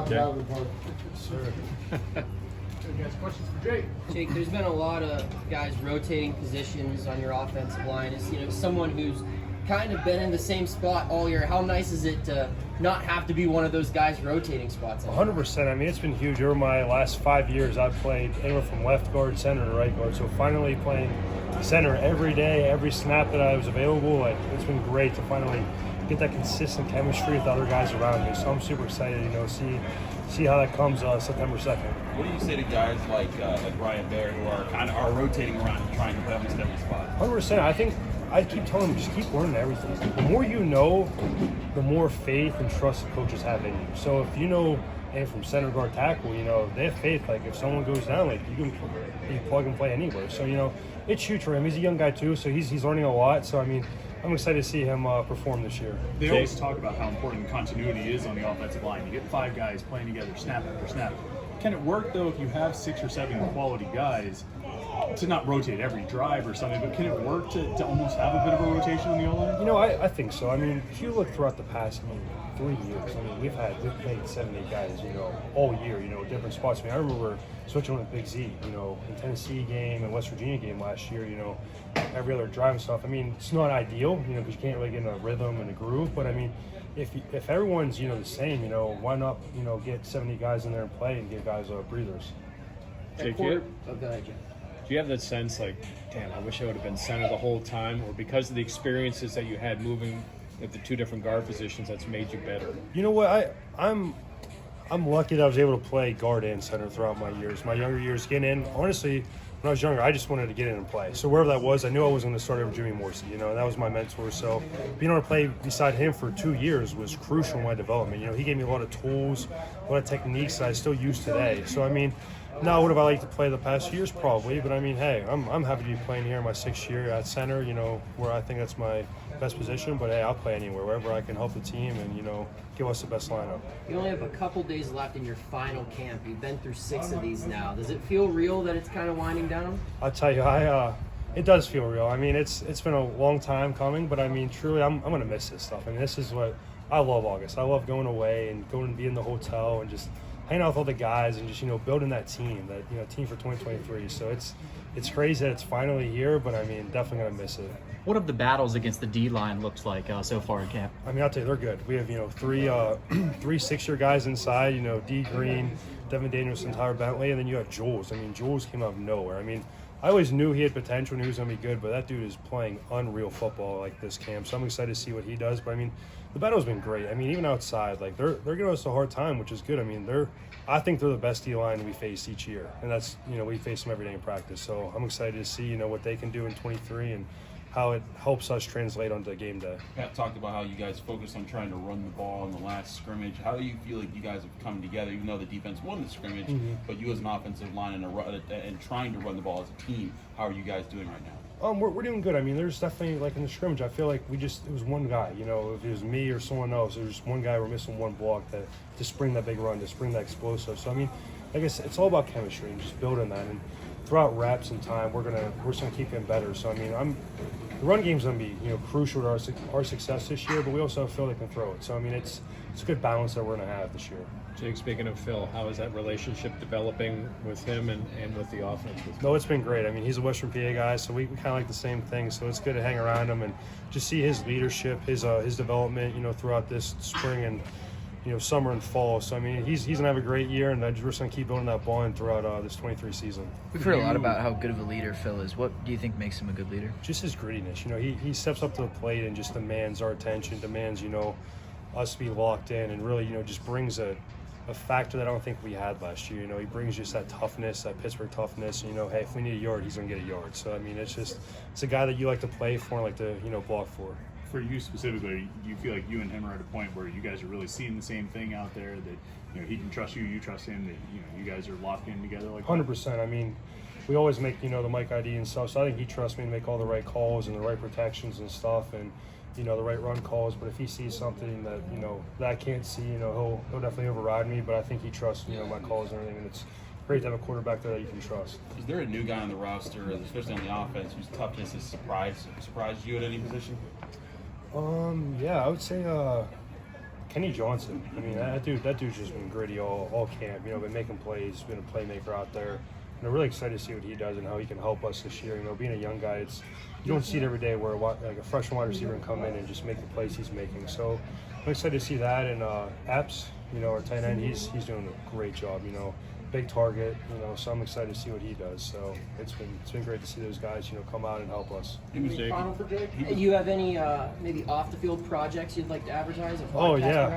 knocked it out of the park. Sir. Guys, questions for Jake? Jake, there's been a lot of guys rotating positions on your offensive line. As someone who's kind of been in the same spot all year, how nice is it to not have to be one of those guys rotating spots anymore? 100%. I mean, it's been huge. Over my last 5 years, I've played anywhere from left guard, center, to right guard. So finally playing center every day, every snap that I was available, like, it's been great to finally get that consistent chemistry with the other guys around me. So I'm super excited, see how that comes September 2nd. What do you say to guys like Brian Baer who are rotating around and trying to play almost every spot? 100%. I think I keep telling them, just keep learning everything. The more you know, the more faith and trust the coaches have in you. So if you know, and from center guard tackle, they have faith. Like if someone goes down, like you can plug and play anywhere. So it's huge for him. He's a young guy too, so he's learning a lot. So I mean, I'm excited to see him perform this year. They always talk about how important continuity is on the offensive line. You get 5 guys playing together, snap after snap. Can it work though if you have 6 or 7 quality guys to not rotate every drive or something, but can it work to almost have a bit of a rotation on the O-line? I think so. I mean, if you look throughout the past 3 years, we've played 7, 8 guys, all year, different spots. I remember switching with Big Z, in Tennessee game and West Virginia game last year, every other drive and stuff. I mean, it's not ideal, because you can't really get in a rhythm and a groove, but I mean, if everyone's, the same, why not, get 70 guys in there and play and give guys breathers. Jake, Go ahead, Jake. do you have that sense like, damn, I wish I would have been center the whole time, or because of the experiences that you had moving at the 2 different guard positions, that's made you better? You know what? I'm lucky that I was able to play guard and center throughout my years. My younger years, getting in, honestly, when I was younger, I just wanted to get in and play. So wherever that was, I knew I was going to start over Jimmy Morrissey, and that was my mentor. So being able to play beside him for 2 years was crucial in my development. He gave me a lot of tools, a lot of techniques that I still use today. So, I mean, now would have I liked to play the past years? Probably, but I mean, hey, I'm happy to be playing here in my 6th year at center, where I think that's my best position. But hey, I'll play anywhere, wherever I can help the team and, give us the best lineup. You only have a couple days left in your final camp. You've been through 6 of these now. Does it feel real that it's kind of winding down? I'll tell you, it does feel real. I mean, it's been a long time coming, but I mean, truly, I'm going to miss this stuff. I mean, this is what I love, August. I love going away and going and being in the hotel and just hanging out with all the guys and just, building that team team for 2023. So it's crazy that it's finally here, but I mean, definitely going to miss it. What have the battles against the D-line looked like so far in camp? I mean, I'll tell you, they're good. We have, 3 6-year guys inside, D. Green, Devin Daniels, and Tyler Bentley, and then you have Jules. I mean, Jules came out of nowhere. I mean, I always knew he had potential and he was going to be good, but that dude is playing unreal football like this camp, so I'm excited to see what he does. But I mean, the battle's been great. I mean, even outside, like they're giving us a hard time, which is good. I mean, I think they're the best D-line we face each year, and that's we face them every day in practice. So I'm excited to see what they can do in 23 and how it helps us translate onto game day. Pat talked about how you guys focused on trying to run the ball in the last scrimmage. How do you feel like you guys have come together, even though the defense won the scrimmage, but you as an offensive line and trying to run the ball as a team, how are you guys doing right now? We're doing good. I mean, there's definitely, like in the scrimmage, I feel like it was one guy, if it was me or someone else, there was just one guy, we're missing one block to spring that big run, to spring that explosive. So, I mean, I guess it's all about chemistry and just building that. And throughout reps and time, we're gonna keep getting better. So, I mean, the run game's gonna be, crucial to our success this year, but we also have Phil that can throw it. So, I mean, it's a good balance that we're gonna have this year. Jake, speaking of Phil, how is that relationship developing with him and with the offense? No, it's been great. I mean, he's a Western PA guy, so we kind of like the same thing. So it's good to hang around him and just see his leadership, his development, throughout this spring and, summer and fall. So, I mean, he's going to have a great year, and we're just going to keep building that bond throughout this 23 season. We've heard a lot about how good of a leader Phil is. What do you think makes him a good leader? Just his grittiness. He steps up to the plate and just demands our attention, demands, us to be locked in, and really, just brings a factor that I don't think we had last year. He brings just that toughness, that Pittsburgh toughness. Hey, if we need a yard, he's going to get a yard. So, I mean, it's a guy that you like to play for and like to, block for. For you specifically, do you feel like you and him are at a point where you guys are really seeing the same thing out there, that he can trust you, you trust him, that you guys are locked in together like 100%. I mean, we always make the mic ID and stuff, so I think he trusts me to make all the right calls and the right protections and stuff, and the right run calls. But if he sees something that that I can't see, he'll definitely override me. But I think he trusts my calls and everything, and it's great to have a quarterback there that you can trust. Is there a new guy on the roster, especially on the offense, whose toughness has surprised you at any position? Yeah, I would say Kenny Johnson. I mean, that dude's just been gritty all camp. You know, been making plays, been a playmaker out there. And I'm really excited to see what he does and how he can help us this year. You know, being a young guy, you don't see it every day where like a freshman wide receiver can come in and just make the plays he's making. So I'm excited to see that. And Epps, you know, our tight end, he's doing a great job. You know, big target. You know, so I'm excited to see what he does. So it's been great to see those guys, you know, come out and help us. Final for Jake? You have any maybe off the field projects you'd like to advertise? Oh yeah.